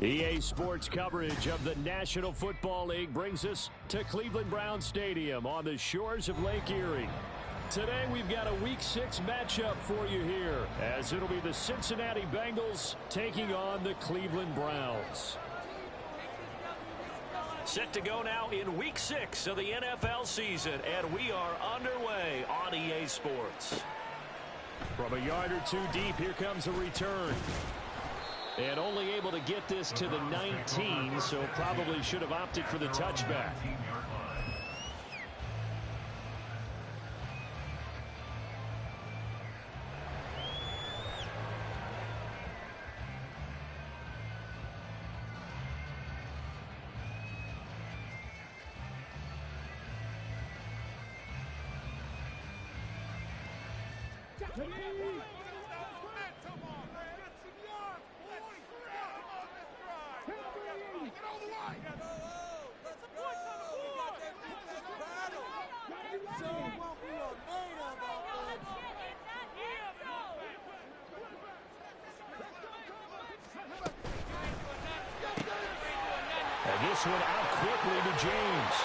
EA Sports coverage of the National Football League brings us to Cleveland Browns Stadium on the shores of Lake Erie. Today we've got a Week 6 matchup for you here, as it'll be the Cincinnati Bengals taking on the Cleveland Browns. Set to go now in Week 6 of the NFL season, and we are underway on EA Sports. From a yard or two deep, here comes a return. And only able to get this to the 19, so probably should have opted for the touchback. This one out quickly to James.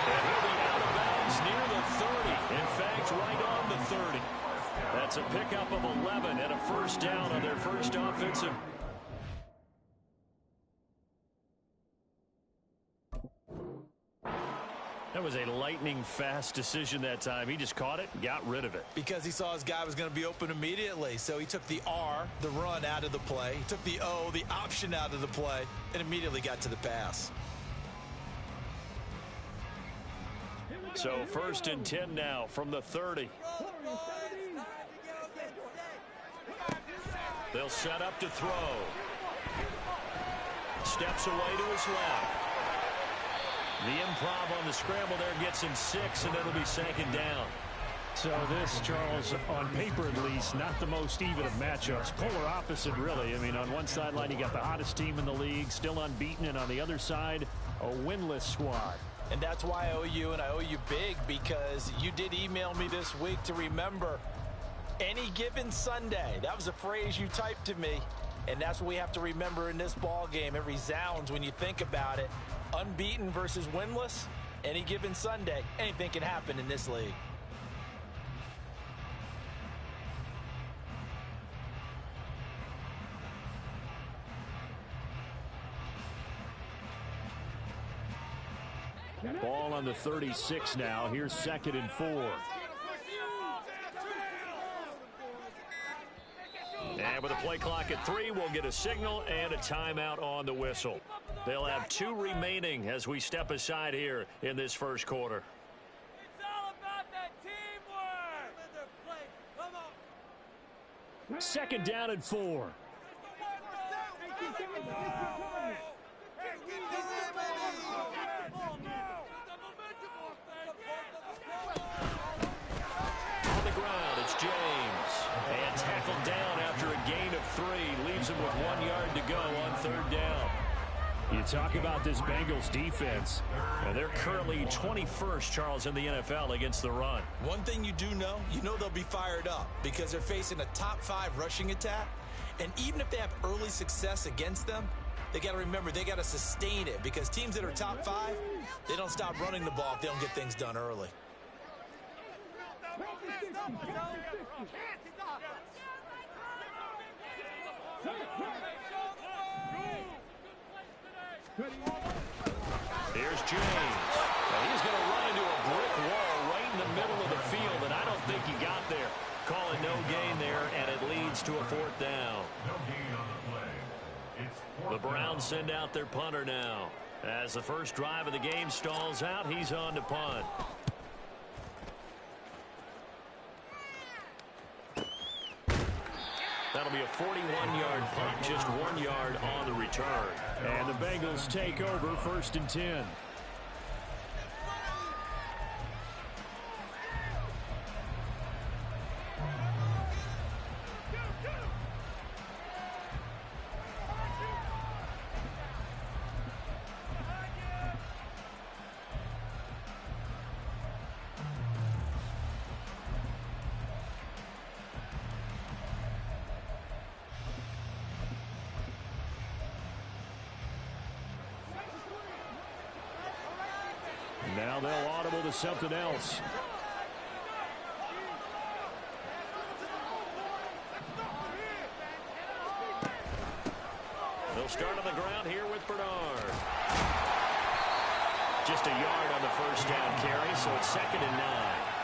And he'll be out of bounds near the 30. In fact, right on the 30. That's a pickup of 11 and a first down on their first offensive. That was a lightning-fast decision that time. He just caught it and got rid of it. Because he saw his guy was going to be open immediately. So he took the R, the run, out of the play. He took the O, the option, out of the play, and immediately got to the pass. So 1st and 10 now from the 30. They'll set up to throw. Steps away to his left. The improv on the scramble there gets him 6, and it'll be 2nd down. So this, Charles, on paper at least, not the most even of matchups. Polar opposite, really. I mean, on one sideline, you got the hottest team in the league, still unbeaten, and on the other side, a winless squad. And that's why I owe you, and I owe you big, because you did email me this week to remember any given Sunday. That was a phrase you typed to me, and that's what we have to remember in this ball game. It resounds when you think about it. Unbeaten versus winless, any given Sunday, anything can happen in this league. Ball on the 36 now. Here's 2nd and 4. And with a play clock at 3, we'll get a signal and a timeout on the whistle. They'll have 2 remaining as we step aside here in this first quarter. It's all about that teamwork. 2nd down and 4. On the ground, it's James. And tackled down after a gain of 3. Leaves him with 1 yard to go on 3rd down. You talk about this Bengals defense, and they're currently 21st, Charles, in the NFL against the run. One thing you do know, they'll be fired up because they're facing a top 5 rushing attack. And even if they have early success against them, they got to remember they got to sustain it, because teams that are top 5, they don't stop running the ball if they don't get things done early. Here's James. And he's going to run into a brick wall right in the middle of the field, and I don't think he got to a 4th down. The Browns send out their punter now. As the first drive of the game stalls out, he's on to punt. That'll be a 41-yard punt, just 1 yard on the return. And the Bengals take over 1st and 10. Now they'll audible to something else. They'll start on the ground here with Bernard. Just a yard on the first down carry, so it's 2nd and 9.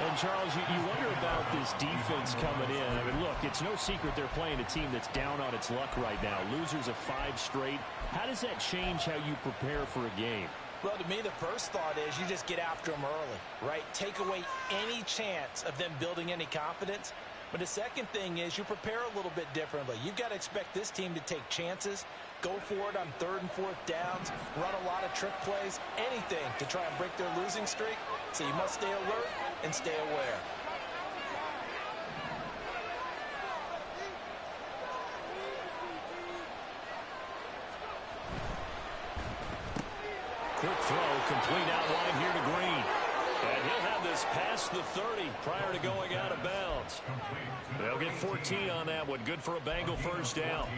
And, Charles, you wonder about this defense coming in. I mean, look, it's no secret they're playing a team that's down on its luck right now. Losers of 5 straight. How does that change how you prepare for a game? Well, to me, the first thought is you just get after them early, right? Take away any chance of them building any confidence. But the second thing is you prepare a little bit differently. You've got to expect this team to take chances, go for it on 3rd and 4th downs, run a lot of trick plays, anything to try and break their losing streak. So you must stay alert and stay aware. Quick throw, complete out wide here to Green. And he'll have this past the 30 prior to going out of bounds. They'll get 14 on that one. Good for a Bengal first down.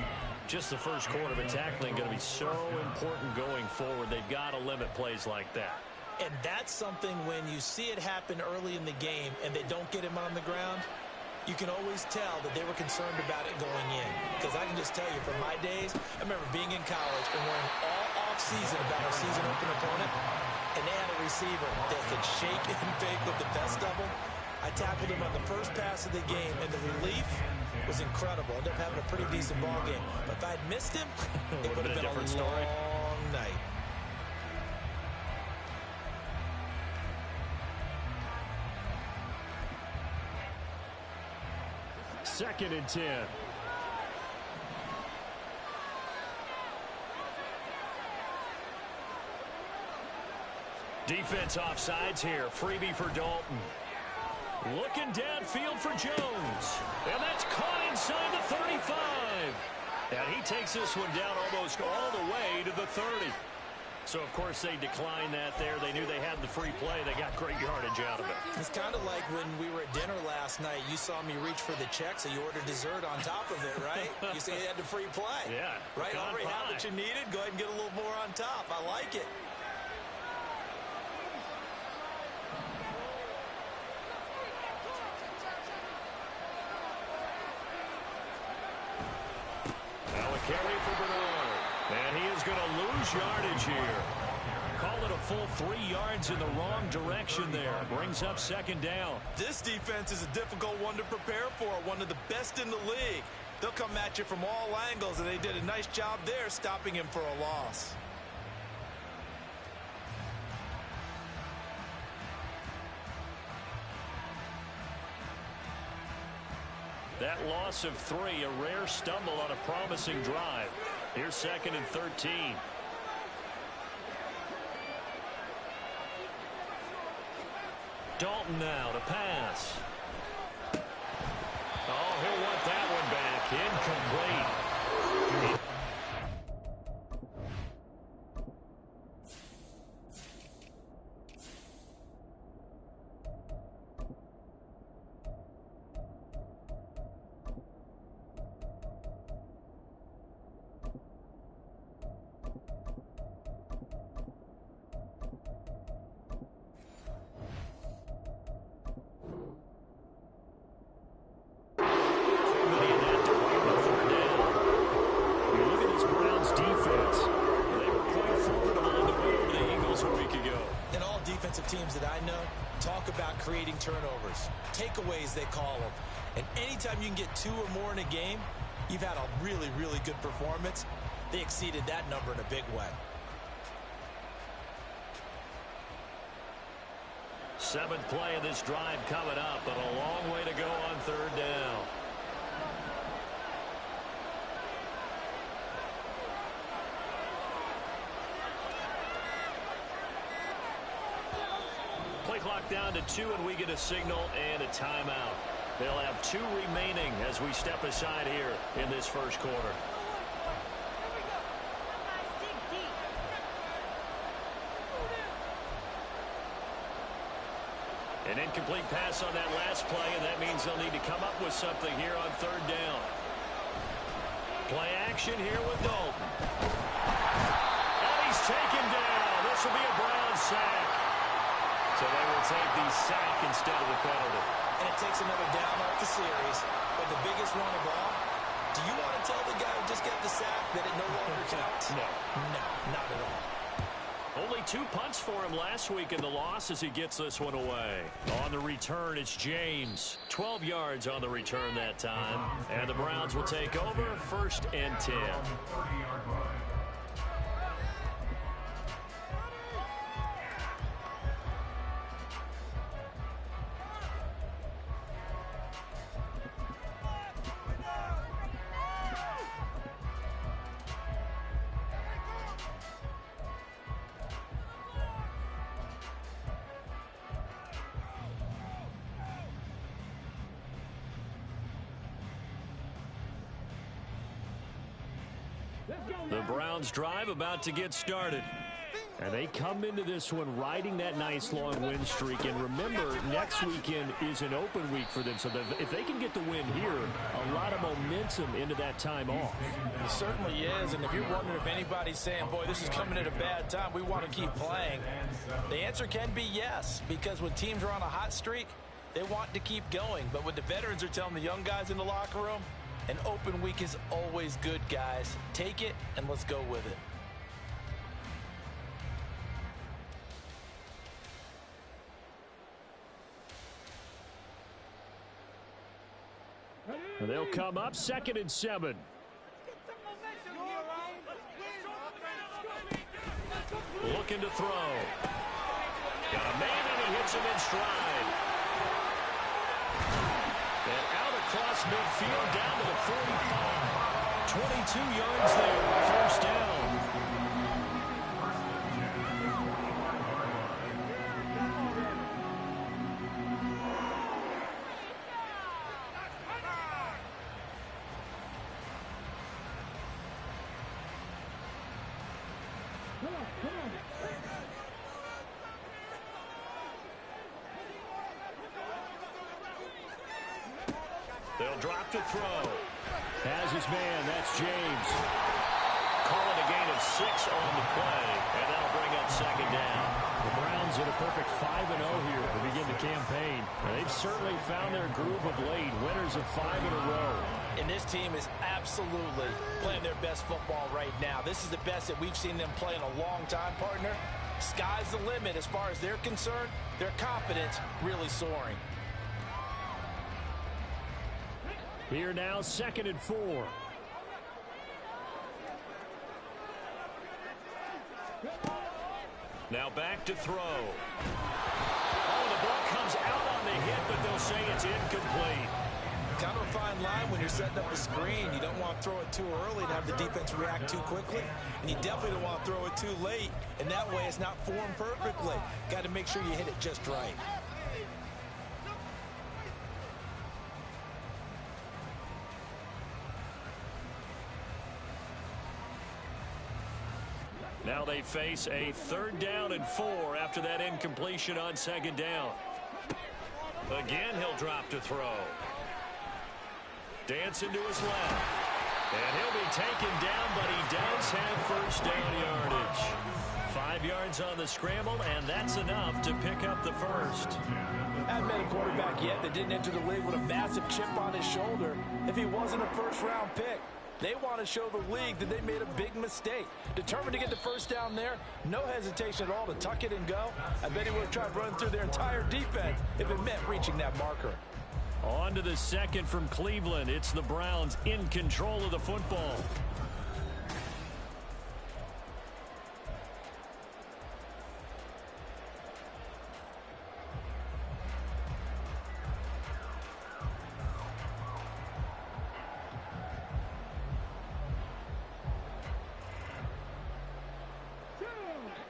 Just the first quarter, but tackling going to be so important going forward. They've got to limit plays like that. And that's something when you see it happen early in the game and they don't get him on the ground, you can always tell that they were concerned about it going in. Because I can just tell you, from my days, I remember being in college and worrying all off-season about our season-open opponent, and they had a receiver that could shake and bake with the best of them. I tackled him on the first pass of the game, and the relief was incredible. I ended up having a pretty decent ball game. But if I'd missed him, it would have been a different story. long night. Second and 10. Defense offsides here. Freebie for Dalton. Looking downfield for Jones. And that's caught inside the 35. And he takes this one down almost all the way to the 30. So, of course, they declined that there. They knew they had the free play. They got great yardage out of it. It's kind of like when we were at dinner last night. You saw me reach for the check, so you ordered dessert on top of it, right? You say you had the free play. Yeah. Right? Already had what you needed. Go ahead and get a little more on top. I like it. Now a carry for Bernard. And he is going to lose yardage here. Call it a full 3 yards in the wrong direction there. Brings up 2nd down. This defense is a difficult one to prepare for. One of the best in the league. They'll come at you from all angles, and they did a nice job there stopping him for a loss. That loss of 3, a rare stumble on a promising drive. Here's 2nd and 13. Dalton now to pass. Oh, he'll want that one back. Incomplete. Teams that I know talk about creating turnovers, takeaways they call them, And anytime you can get 2 or more in a game, you've had a really, really good performance. They exceeded that number in a big way. 7th play of this drive coming up, but a long way to go on 3rd down. Play clock down to 2, and we get a signal and a timeout. They'll have 2 remaining as we step aside here in this first quarter. An incomplete pass on that last play, and that means they'll need to come up with something here on 3rd down. Play action here with Dalton. And he's taken down. This will be a Brown sack. So they will take the sack instead of the penalty. And it takes another down off the series. But the biggest one of all, do you want to tell the guy who just got the sack that it no longer counts? No. No, not at all. Only 2 punts for him last week in the loss as he gets this one away. On the return, it's James. 12 yards on the return that time. And the Browns will take over 1st and 10. The Browns drive about to get started. And they come into this one riding that nice long win streak. And remember, next weekend is an open week for them. So if they can get the win here, a lot of momentum into that time off. It certainly is. And if you're wondering if anybody's saying, boy, this is coming at a bad time, we want to keep playing, the answer can be yes. Because when teams are on a hot streak, they want to keep going. But when the veterans are telling the young guys in the locker room, an open week is always good, guys. Take it, and let's go with it. And they'll come up 2nd and 7. Looking to throw. Got a man, and he hits him in stride. And out across midfield down to the 45. 22 yards there, 1st down. They'll drop to throw. Has his man. That's James. Calling a gain of 6 on the play, and that'll bring up 2nd down. The Browns at a perfect 5-0 here to begin the campaign. And they've certainly found their groove of late. Winners of 5 in a row. And this team is absolutely playing their best football right now. This is the best that we've seen them play in a long time, partner. Sky's the limit as far as they're concerned. Their confidence really soaring. Here now, 2nd and 4. Now back to throw. Oh, the ball comes out on the hit, but they'll say it's incomplete. Kind of a fine line when you're setting up a screen. You don't want to throw it too early and have the defense react too quickly. And you definitely don't want to throw it too late. And that way it's not formed perfectly. Got to make sure you hit it just right. Now they face a 3rd down and 4 after that incompletion on 2nd down. Again, he'll drop to throw. Dancing to his left. And he'll be taken down, but he does have 1st down yardage. 5 yards on the scramble, and that's enough to pick up the 1st. Haven't met a quarterback yet that didn't enter the league with a massive chip on his shoulder if he wasn't a 1st-round pick. They want to show the league that they made a big mistake. Determined to get the 1st down there, no hesitation at all to tuck it and go. I bet he would have tried running through their entire defense if it meant reaching that marker. On to the second from Cleveland. It's the Browns in control of the football.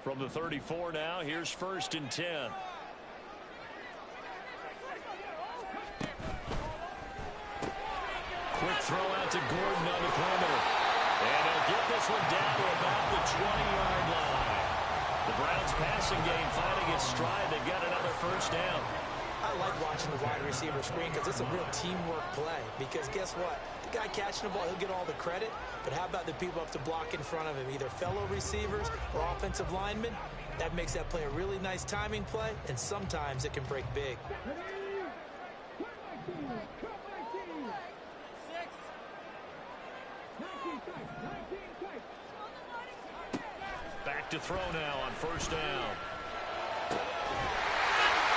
From the 34 now, here's 1st and 10. Quick throw out to Gordon on the perimeter. And he'll get this one down to about the 20-yard line. The Browns passing game finding its stride. They've got another 1st down. I like watching the wide receiver screen because it's a real teamwork play. Because guess what? The guy catching the ball, he'll get all the credit. But how about the people up to block in front of him, either fellow receivers or offensive linemen? That makes that play a really nice timing play, and sometimes it can break big. Back to throw now on 1st down.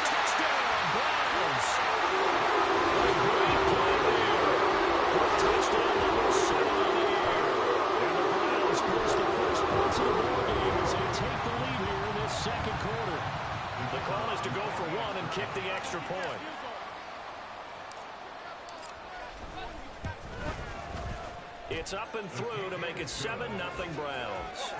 Touchdown, Browns! A great play there. Touchdown number 7 on the air. And the Browns push the first points of the ball game as they take the lead here in this 2nd quarter. The call is to go for 1 and kick the extra point. It's up and through to make it 7-0 Browns.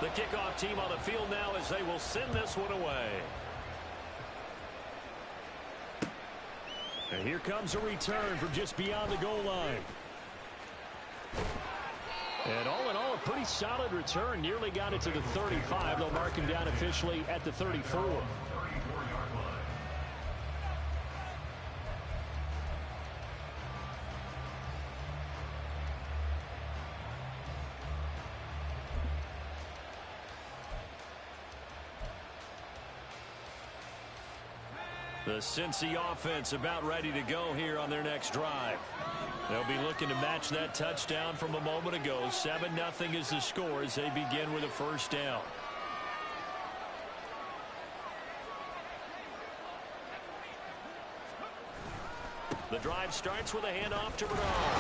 The kickoff team on the field now as they will send this one away. And here comes a return from just beyond the goal line. And all in all, a pretty solid return. Nearly got it to the 35. They'll mark him down officially at the 34. The Cincy offense about ready to go here on their next drive. They'll be looking to match that touchdown from a moment ago. 7-0 is the score as they begin with a 1st down. The drive starts with a handoff to Bernard.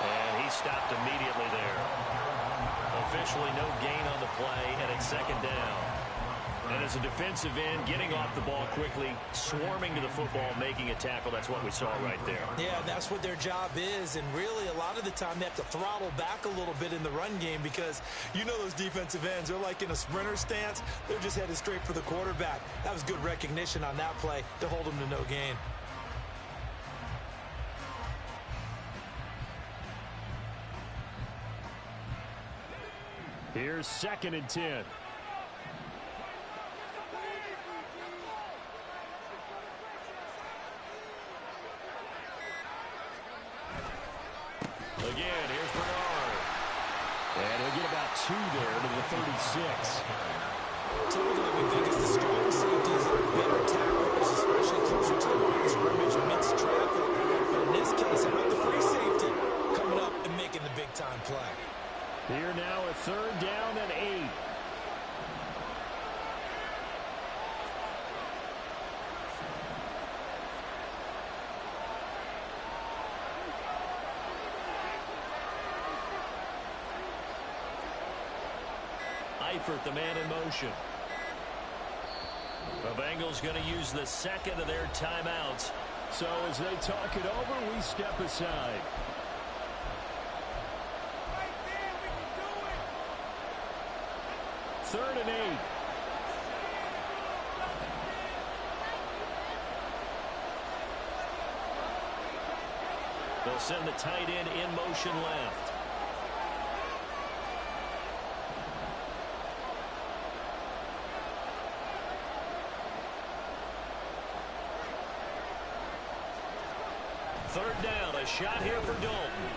And he stopped immediately there. Officially no gain on the play, and it's 2nd down. And as a defensive end, getting off the ball quickly, swarming to the football, making a tackle. That's what we saw right there. Yeah, that's what their job is. And really, a lot of the time, they have to throttle back a little bit in the run game because you know those defensive ends, they're like in a sprinter stance. They're just headed straight for the quarterback. That was good recognition on that play to hold them to no gain. Here's 2nd and 10. Again, here's Bernard. And he'll get about 2 there to the 36. Typically, we think it's the strong safeties that are better tacklers, especially closer to the line of scrimmage amidst traffic. But in this case, how about the free safety coming up and making the big-time play? Here now a 3rd down and 8. Eifert, the man in motion. The Bengals going to use the 2nd of their timeouts. So as they talk it over, we step aside. Third and 8. They'll send the tight end in motion left. Third down, a shot here for Dalton.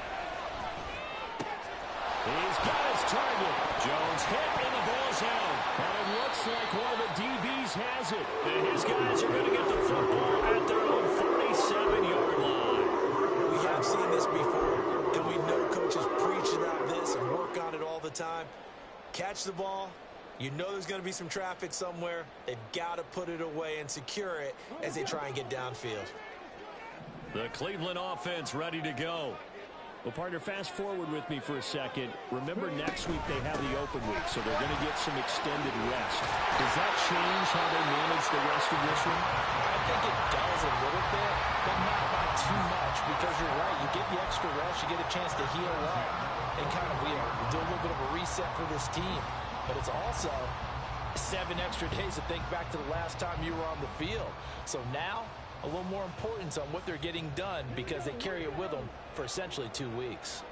He's got his target. Jones hit and the ball's out. And it looks like one of the DBs has it. And his guys are going to get the football at their own 47-yard line. We have seen this before, and we know coaches preach about this and work on it all the the time. Catch the ball. You know there's going to be some traffic somewhere. They've got to put it away and secure it as they try and get downfield. The Cleveland offense ready to go. Well, partner, fast forward with me for a second. Remember, next week they have the open week, so they're going to get some extended rest. Does that change how they manage the rest of this one? I think it does a little bit, but not by too much, because you're right. You get the extra rest, you get a chance to heal up and kind of do a little bit of a reset for this team. But it's also 7 extra days to think back to the last time you were on the field. So now, a little more importance on what they're getting done because they carry it with them for essentially 2 weeks.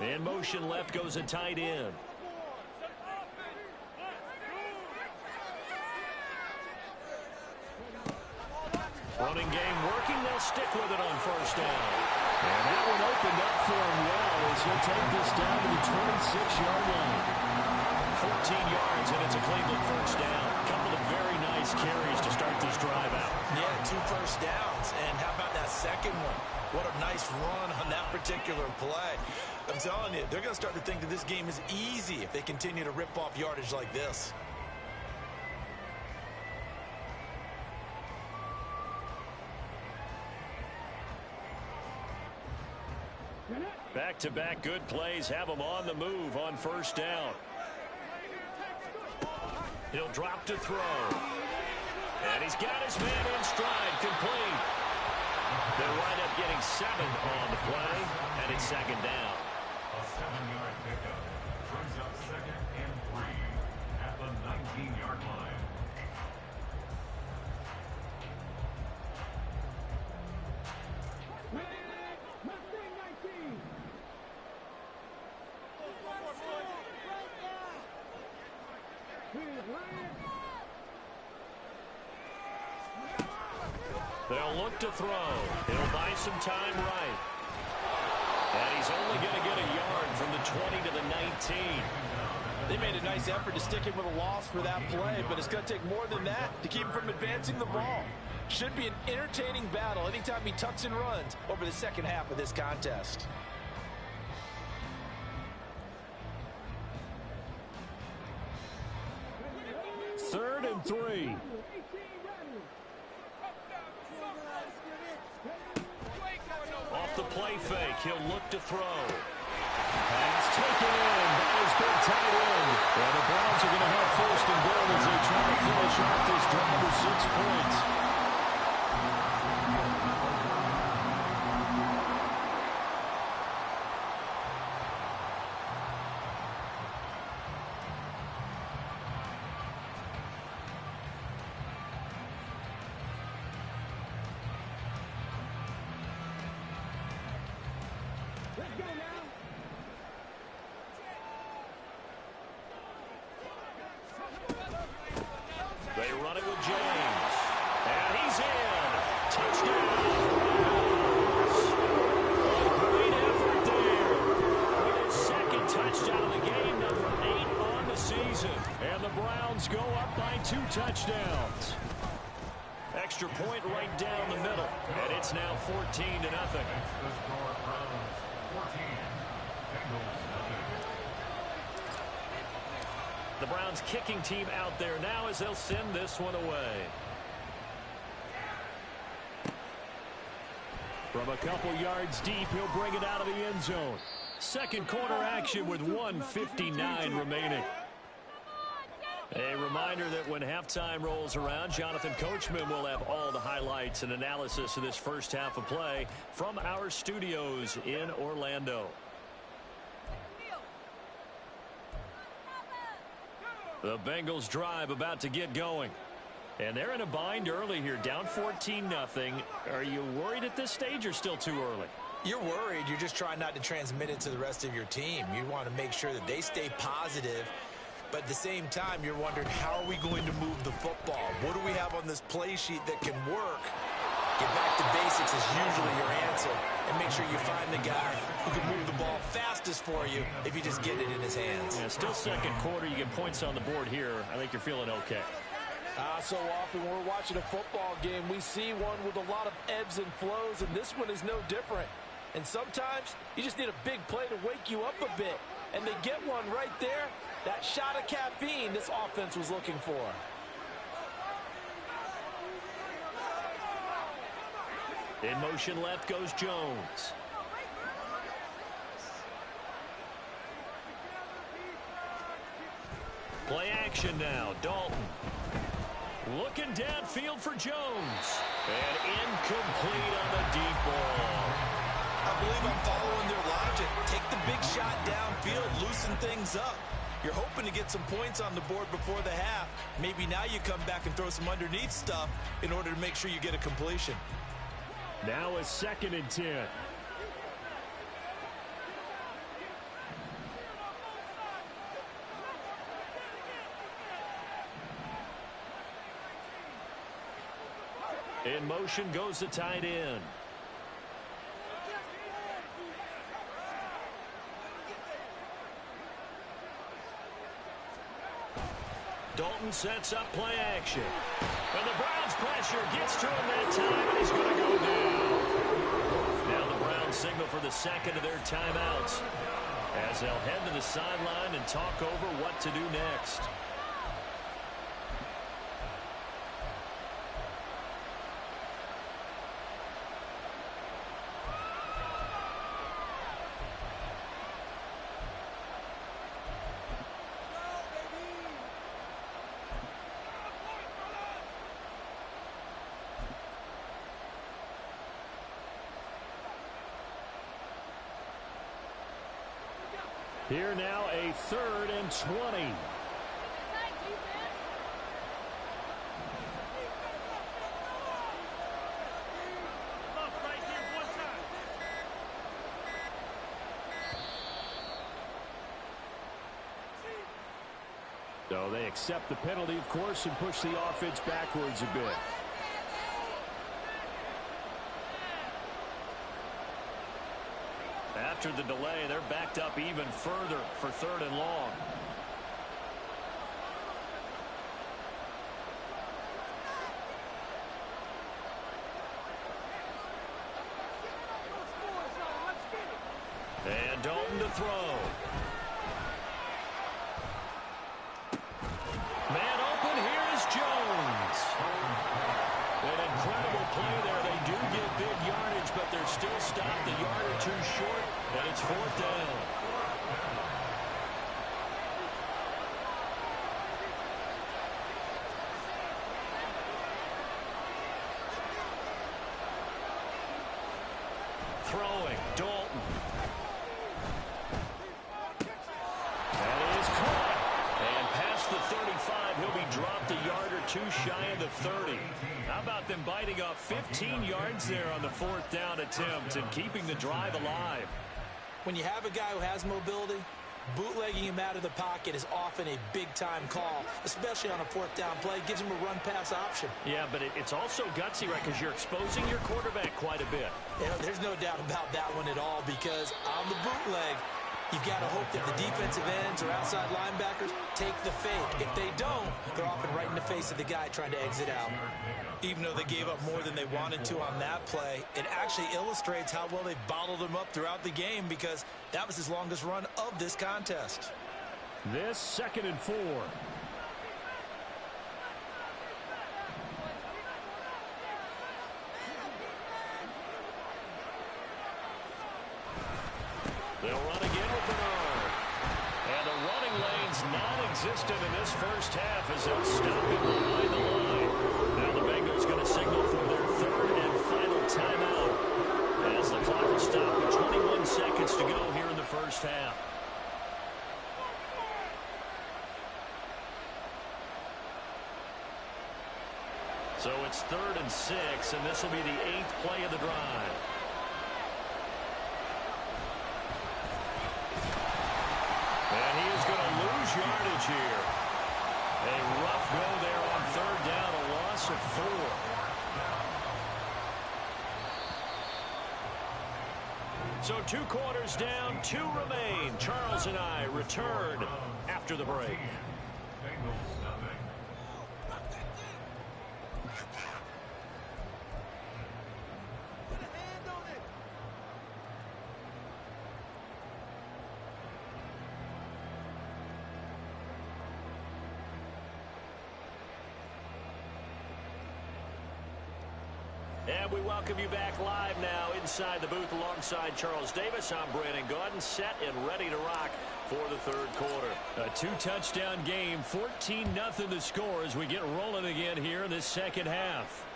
In motion left goes a tight end. Running game working. They'll stick with it on first down. And that one opened up for him well as he'll take this down to the 26-yard line. 14 yards, and it's a Cleveland first down. A couple of very nice carries to start this drive out. Yeah, 2 first downs. And how about that second one? What a nice run on that particular play. I'm telling you, they're going to start to think that this game is easy if they continue to rip off yardage like this. Back-to-back good plays have him on the move on first down. He'll drop to throw. And he's got his man in stride, complete. They'll wind up getting 7 on the play, and it's second down. A 7-yard pickup brings up 2nd and 3 at the 19-yard line. They'll look to throw. He'll buy some time right. And he's only going to get a yard from the 20 to the 19. They made a nice effort to stick him with a loss for that play, but it's going to take more than that to keep him from advancing the ball. Should be an entertaining battle anytime he tucks and runs over the second half of this contest. Third and 3. Off the play fake, he'll look to throw. And it's taken in by his big tight end. And the Browns are going to have first and goal as they try to finish off this drive with 6 points. They run it with James. And he's in. Touchdown. Great effort there. With his second touchdown of the game, number 8 on the season. And the Browns go up by 2 touchdowns. Extra point right down the middle. And it's now 14-0. The score, Browns 14, Bengals 0. The Browns kicking team out there now as they'll send this one away. From a couple yards deep, he'll bring it out of the end zone. Second quarter action with 1:59 remaining. A reminder that when halftime rolls around, Jonathan Coachman will have all the highlights and analysis of this first half of play from our studios in Orlando. The Bengals drive about to get going. And they're in a bind early here, down 14-0. Are you worried at this stage or still too early? You're worried. You're just trying not to transmit it to the rest of your team. You want to make sure that they stay positive. But at the same time, you're wondering, how are we going to move the football? What do we have on this play sheet that can work? Get back to basics is usually your answer. And make sure you find the guy who can move the ball fastest for you if you just get it in his hands. Yeah, still second quarter. You get points on the board here. I think you're feeling okay. So often when we're watching a football game, we see one with a lot of ebbs and flows, and this one is no different. And sometimes you just need a big play to wake you up a bit. And they get one right there. That shot of caffeine this offense was looking for. In motion left goes Jones. Play action now. Dalton. Looking downfield for Jones. And incomplete on the deep ball. I believe I'm following their logic. Take the big shot downfield, loosen things up. You're hoping to get some points on the board before the half. Maybe now you come back and throw some underneath stuff in order to make sure you get a completion. Now a 2nd and 10. In motion goes the tight end. Dalton sets up play action. And the Browns pressure gets to him that time, and he's going to go down. Now the Browns signal for the 2nd of their timeouts as they'll head to the sideline and talk over what to do next. Here now a 3rd and 20. So they accept the penalty, of course, and push the offense backwards a bit. After the delay, they're backed up even further for 3rd and long. And Dalton to throw. Man open, here is Jones. An incredible play there. They do get big yardage, but they're still stopped a yard or two short, and it's 4th down. Throwing, Dalton. That is caught. And past the 35, he'll be dropped a yard or two shy of the 30. How about them biting off 15 yards there on the 4th down attempt and keeping the drive alive? When you have a guy who has mobility, bootlegging him out of the pocket is often a big-time call, especially on a 4th down play. Gives him a run-pass option. Yeah, but it's also gutsy, right, because you're exposing your quarterback quite a bit. Yeah, there's no doubt about that one at all, because on the bootleg, you've got to hope that the defensive ends or outside linebackers take the fake. If they don't, they're often right in the face of the guy trying to exit out. Even though they gave up more than they wanted to on that play, it actually illustrates how well they bottled them up throughout the game, because that was his longest run of this contest. This 2nd and 4. They'll run again with Bernard. And the running lane's non-existent in this first half as they'll stop him behind the line. Now the Bengals going to signal for their 3rd and final timeout as the clock will stop with 21 seconds to go here in the first half. So it's 3rd and 6, and this will be the 8th play of the drive. And he is going to lose yardage here. A rough go there on 3rd down, a loss of 4. So 2 quarters down, 2 remain. Charles and I return after the break. And we welcome you back live now inside the booth alongside Charles Davis. I'm Brandon Gaudin, set and ready to rock for the third quarter. A two-touchdown game, 14-0 the score as we get rolling again here in this second half.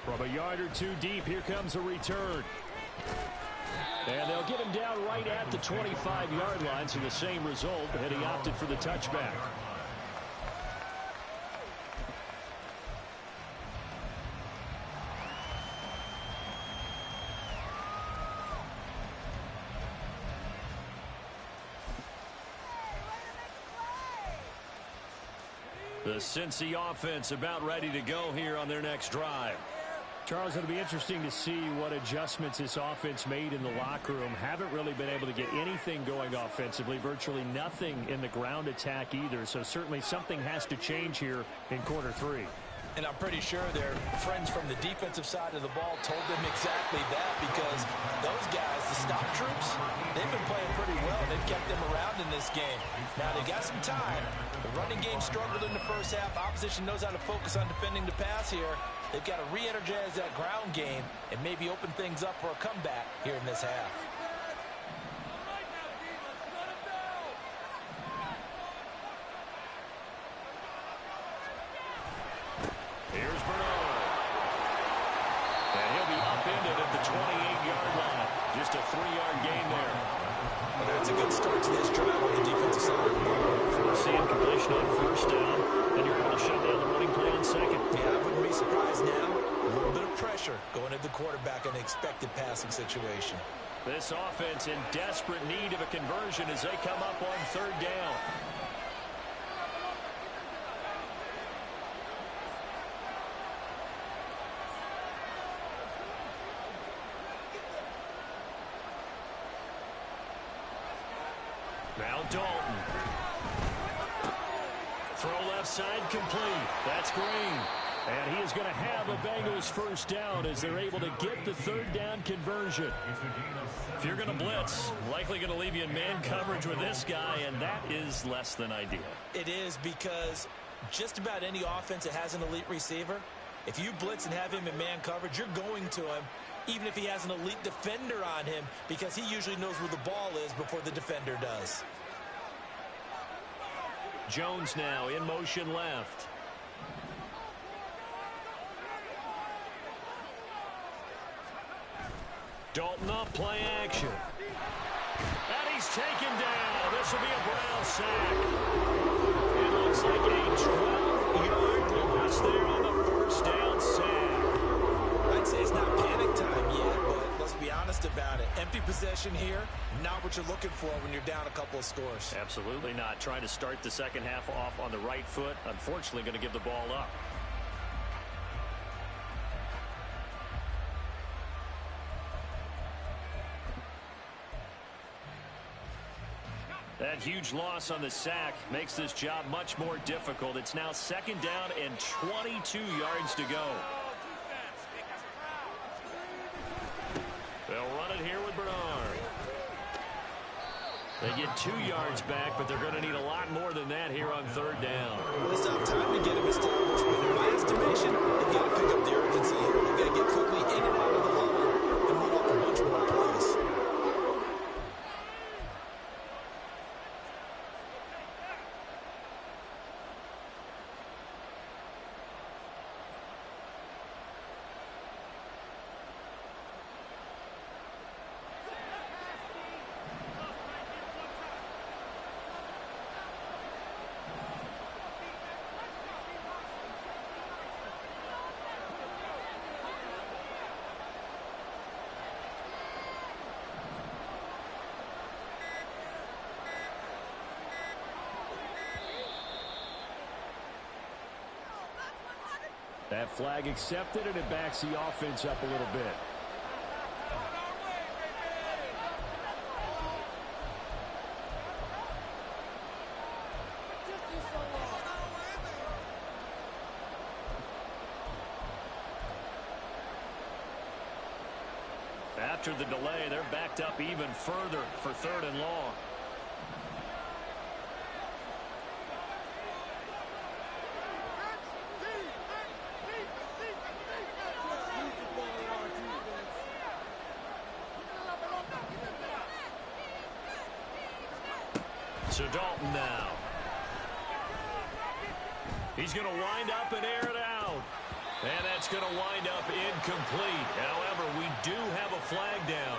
From a yard or two deep, here comes a return. And they'll get him down right at the 25-yard line, so the same result, and he opted for the touchback. The Cincy offense about ready to go here on their next drive. Charles, it'll be interesting to see what adjustments this offense made in the locker room. Haven't really been able to get anything going offensively, virtually nothing in the ground attack either. So certainly something has to change here in quarter three. And I'm pretty sure their friends from the defensive side of the ball told them exactly that, because those guys, the stop troops, they've been playing pretty well. They've kept them around in this game. Now, they've got some time. The running game struggled in the first half. Opposition knows how to focus on defending the pass here. They've got to re-energize that ground game and maybe open things up for a comeback here in this half. Here's Bernard. And he'll be upended at the 28-yard line. Just a 3-yard gain there. Well, that's a good start to this drive on the defensive side of the ball. Forcing completion on first down. Then you're able to shut down the running play on second. Yeah, I wouldn't be surprised now. A little bit of pressure going at the quarterback in an expected passing situation. This offense in desperate need of a conversion as they come up on third down. Now Dalton. Throw left side complete. That's Green. And he is going to have a Bengals first down as they're able to get the third down conversion. If you're going to blitz, likely going to leave you in man coverage with this guy, and that is less than ideal. It is, because just about any offense that has an elite receiver, if you blitz and have him in man coverage, you're going to him, even if he has an elite defender on him, because he usually knows where the ball is before the defender does. Jones now in motion left. Dalton up, play action. And he's taken down. This will be a Brown sack. It looks like a 12-yard loss there on the first down sack. I'd say it's not panic time yet, but let's be honest about it. Empty possession here, not what you're looking for when you're down a couple of scores. Absolutely not. Trying to start the second half off on the right foot. Unfortunately, going to give the ball up. That huge loss on the sack makes this job much more difficult. It's now second down and 22 yards to go. They'll run it here with Bernard. They get 2 yards back, but they're going to need a lot more than that here on third down. Well, it's not time to get him established, but in my estimation, they've got to pick up the urgency here. They've got to get quickly in and out of the huddle and move up a bunch more plays. That flag accepted, and it backs the offense up a little bit. After the delay, they're backed up even further for third and long. So Dalton now. He's going to wind up and air it out. And that's going to wind up incomplete. However, we do have a flag down.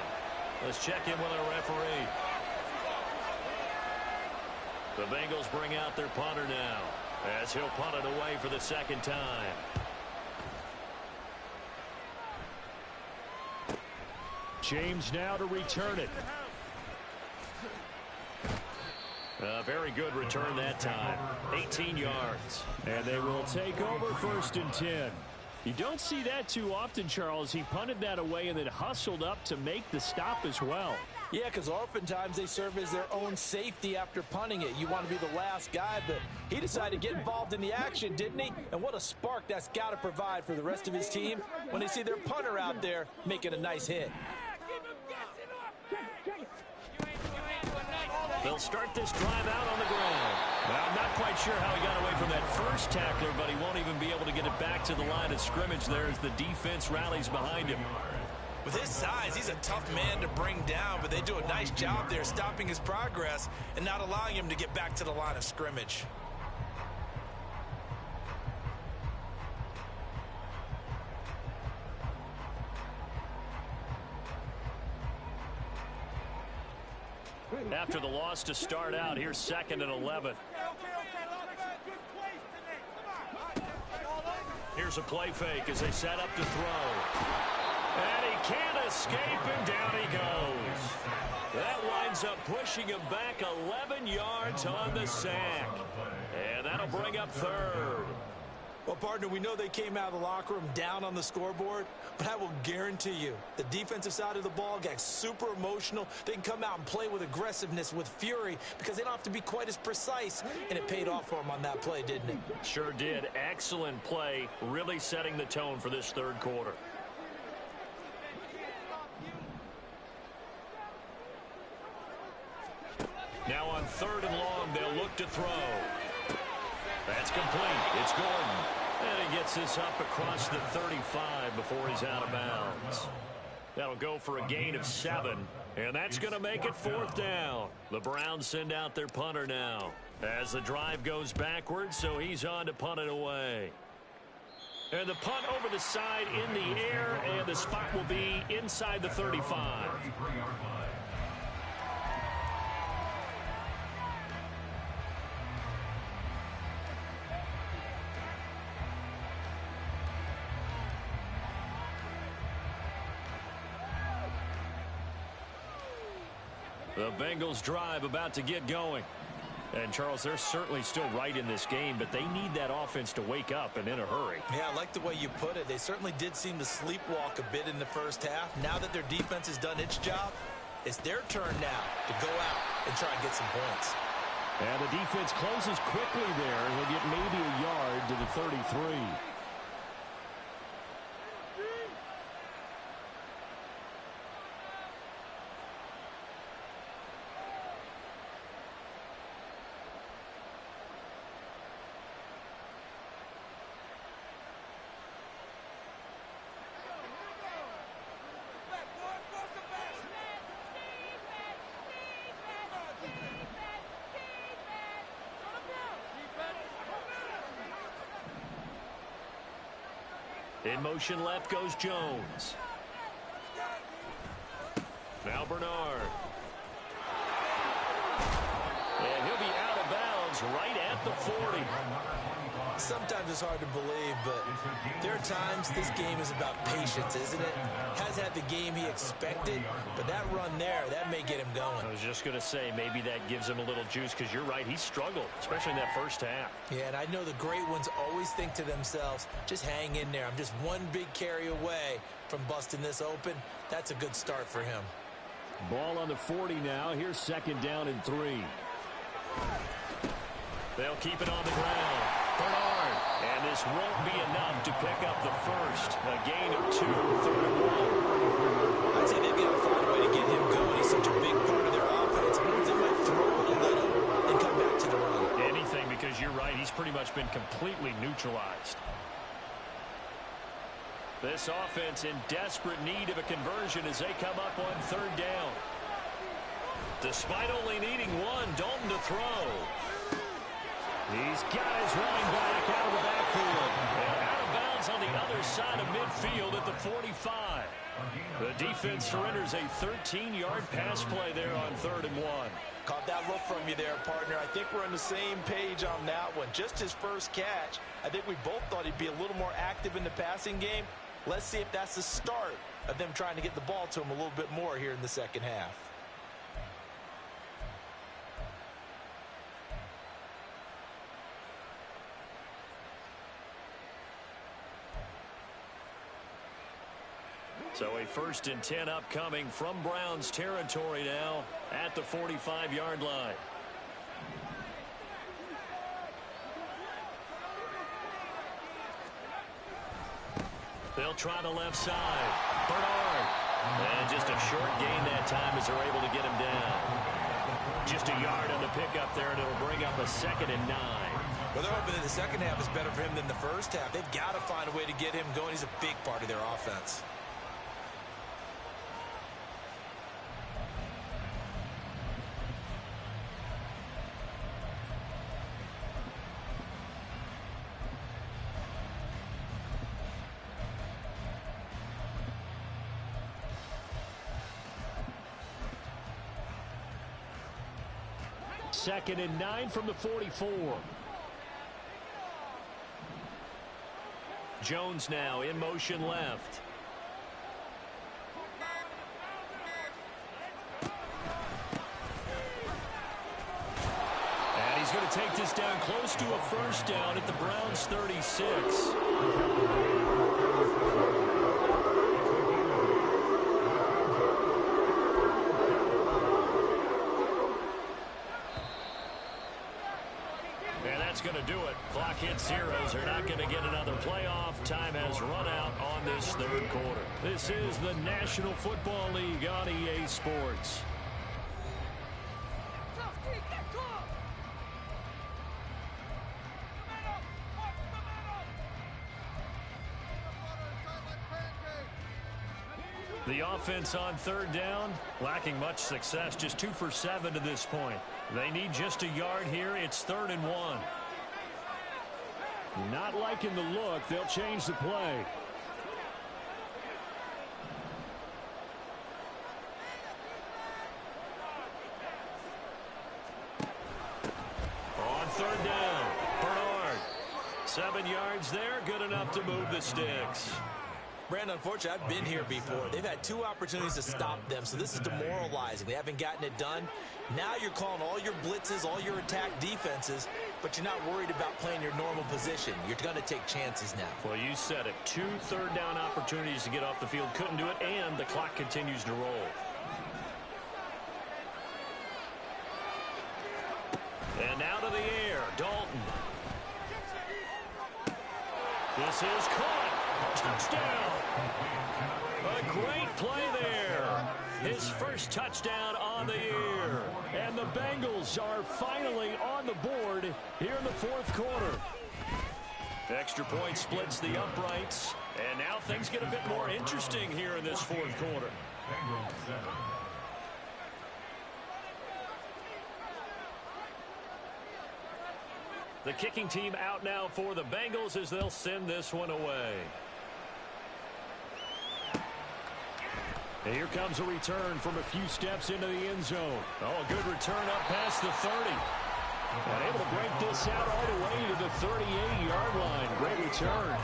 Let's check in with our referee. The Bengals bring out their punter now, as he'll punt it away for the second time. James now to return it. A very good return that time. 18 yards. And they will take over 1st and 10. You don't see that too often, Charles. He punted that away and then hustled up to make the stop as well. Yeah, because oftentimes they serve as their own safety after punting it. You want to be the last guy, but he decided to get involved in the action, didn't he? And what a spark that's got to provide for the rest of his team when they see their punter out there making a nice hit. They'll start this drive out on the ground. Well, I'm not quite sure how he got away from that first tackler, but he won't even be able to get it back to the line of scrimmage there as the defense rallies behind him. With his size, he's a tough man to bring down, but they do a nice job there stopping his progress and not allowing him to get back to the line of scrimmage. After the loss to start out, here's 2nd and 11. Here's a play fake as they set up to throw. And he can't escape, and down he goes. That winds up pushing him back 11 yards on the sack. And that'll bring up 3rd. Well, partner, we know they came out of the locker room down on the scoreboard, but I will guarantee you the defensive side of the ball got super emotional. They can come out and play with aggressiveness, with fury, because they don't have to be quite as precise, and it paid off for them on that play, didn't it? Sure did. Excellent play, really setting the tone for this 3rd quarter. Now on 3rd and long, they'll look to throw. That's complete. It's Gordon. And he gets this up across the 35 before he's out of bounds. That'll go for a gain of 7. And that's going to make it 4th down. The Browns send out their punter now as the drive goes backwards, so he's on to punt it away. And the punt over the side in the air, and the spot will be inside the 35. The Bengals drive about to get going. And, Charles, they're certainly still right in this game, but they need that offense to wake up and in a hurry. Yeah, I like the way you put it. They certainly did seem to sleepwalk a bit in the first half. Now that their defense has done its job, it's their turn now to go out and try and get some points. And the defense closes quickly there. He'll get maybe a yard to the 33. In motion left goes Jones. Now Bernard. And he'll be out of bounds right at the 40. Sometimes it's hard to believe, but there are times this game is about patience, isn't it? Has had the game he expected, but that run there, that may get him going. I was just going to say, maybe that gives him a little juice, because you're right, he struggled, especially in that first half. Yeah, and I know the great ones always think to themselves, just hang in there. I'm just one big carry away from busting this open. That's a good start for him. Ball on the 40 now. Here's 2nd down and 3. They'll keep it on the ground. Bernard. And this won't be enough to pick up the first. A gain of 2, 3rd and 1. I'd say they've got to find a way to get him going. He's such a big part of their offense. They might throw it a little and come back to the run. Anything, because you're right. He's pretty much been completely neutralized. This offense in desperate need of a conversion as they come up on 3rd down. Despite only needing one, Dalton to throw. He's got his running back out of the backfield. And out of bounds on the other side of midfield at the 45. The defense surrenders a 13-yard pass play there on 3rd and 1. Caught that look from you there, partner. I think we're on the same page on that one. Just his first catch. I think we both thought he'd be a little more active in the passing game. Let's see if that's the start of them trying to get the ball to him a little bit more here in the second half. So a 1st and 10 upcoming from Browns territory now at the 45-yard line. They'll try the left side. Bernard. And just a short gain that time as they're able to get him down. Just a yard on the pickup there, and it'll bring up a 2nd and 9. Well, they're hoping that the second half is better for him than the first half. They've got to find a way to get him going. He's a big part of their offense. Second and 9 from the 44. Jones now in motion left. And he's going to take this down close to a 1st down at the Browns' 36. Going to do it. Clock hits zeros. They're not going to get another playoff. Time has run out on this 3rd quarter. This is the National Football League on EA Sports. The offense on 3rd down, lacking much success, just 2 for 7 to this point. They need just a yard here. It's 3rd and 1. Not liking the look. They'll change the play. On 3rd down, Bernard. 7 yards there, good enough to move the sticks. Brandon, unfortunately, I've been here before. They've had 2 opportunities to stop them, so this is demoralizing. They haven't gotten it done. Now you're calling all your blitzes, all your attack defenses, but you're not worried about playing your normal position. You're going to take chances now. Well, you said it. 2 3rd down opportunities to get off the field. Couldn't do it, and the clock continues to roll. And now to the air, Dalton. This is caught. Touchdown. A great play there. His first touchdown on the year. And the Bengals are finally on the board here in the 4th quarter. Extra point splits the uprights. And now things get a bit more interesting here in this 4th quarter. The kicking team out now for the Bengals as they'll send this one away. And here comes a return from a few steps into the end zone. Oh, a good return up past the 30. And able to break this out all the way to the 38-yard line. Great return.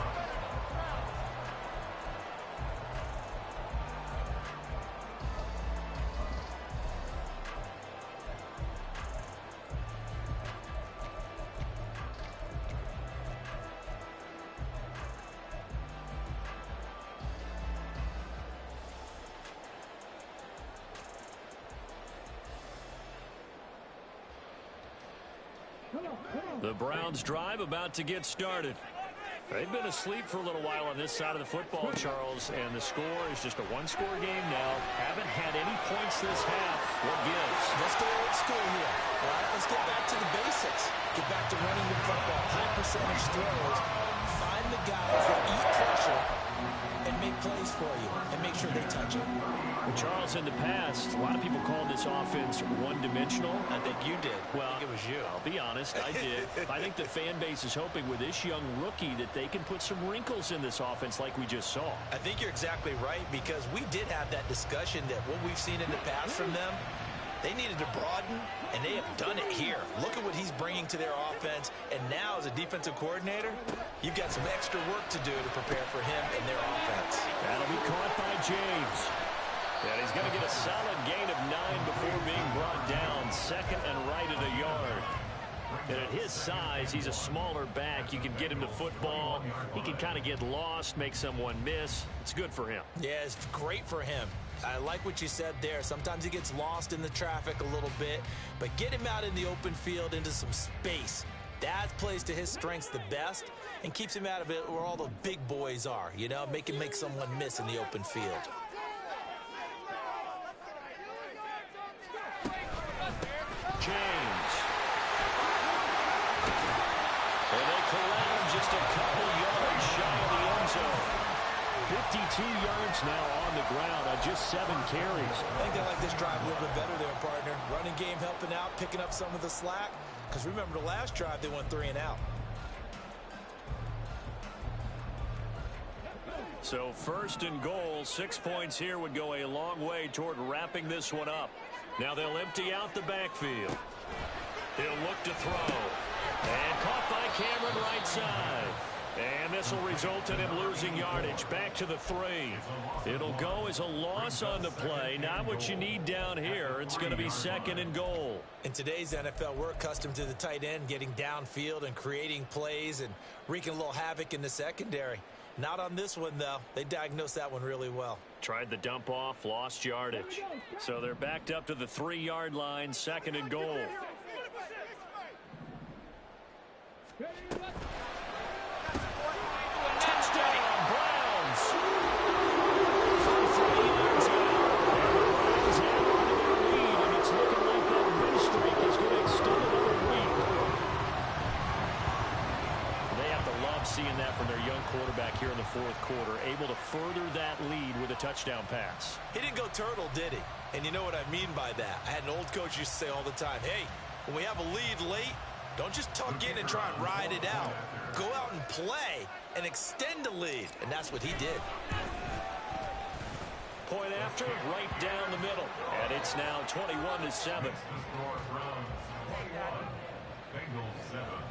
The Browns drive about to get started. They've been asleep for a little while on this side of the football, Charles, and the score is just a one-score game now. Haven't had any points this half. What gives? Let's go old school here. All right, let's get back to the basics. Get back to running the football. High percentage throws. Find the guys that eat pressure and make plays for you and make sure they touch it. Charles, in the past, a lot of people called this offense one-dimensional. I think you did. Well, I think it was you. I'll be honest, I did. I think the fan base is hoping with this young rookie that they can put some wrinkles in this offense like we just saw. I think you're exactly right, because we did have that discussion that what we've seen in the past from them, they needed to broaden, and they have done it here. Look at what he's bringing to their offense, and now as a defensive coordinator, you've got some extra work to do to prepare for him and their offense. That'll be caught by James. And he's going to get a solid gain of 9 before being brought down. Second and right at a yard. And at his size, he's a smaller back. You can get him to football. He can kind of get lost, make someone miss. It's good for him. Yeah, it's great for him. I like what you said there. Sometimes he gets lost in the traffic a little bit, but get him out in the open field into some space. That plays to his strengths the best and keeps him out of it where all the big boys are, you know, make him make someone miss in the open field. James. And they corral him just a couple yards shy of the end zone. 52 yards now on the ground on just 7 carries. I think they like this drive a little bit better there, partner. Running game helping out, picking up some of the slack. Because remember, the last drive, they went 3 and out. So first and goal, 6 points here would go a long way toward wrapping this one up. Now they'll empty out the backfield. He'll look to throw. And caught by Cameron right side. And this will result in him losing yardage. Back to the 3. It'll go as a loss on the play. Not what you need down here. It's going to be second and goal. In today's NFL, we're accustomed to the tight end getting downfield and creating plays and wreaking a little havoc in the secondary. Not on this one, though. They diagnosed that one really well. Tried the dump off, lost yardage. So they're backed up to the 3-yard line, second and goal. Touchdown, Browns! From 3 yards out. And the Browns have on their lead, and it's looking like that win streak is going to extend another week. They have to love seeing that from their young quarterback here in the 4th quarter, able to further that lead with a touchdown pass. He didn't go turtle, did he? And you know what I mean by that. I had an old coach used to say all the time, hey, when we have a lead late, don't just tuck in and try and ride it out. Go out and play and extend the lead. And that's what he did. Point after, right down the middle. And it's now 21-7. Bengals 7.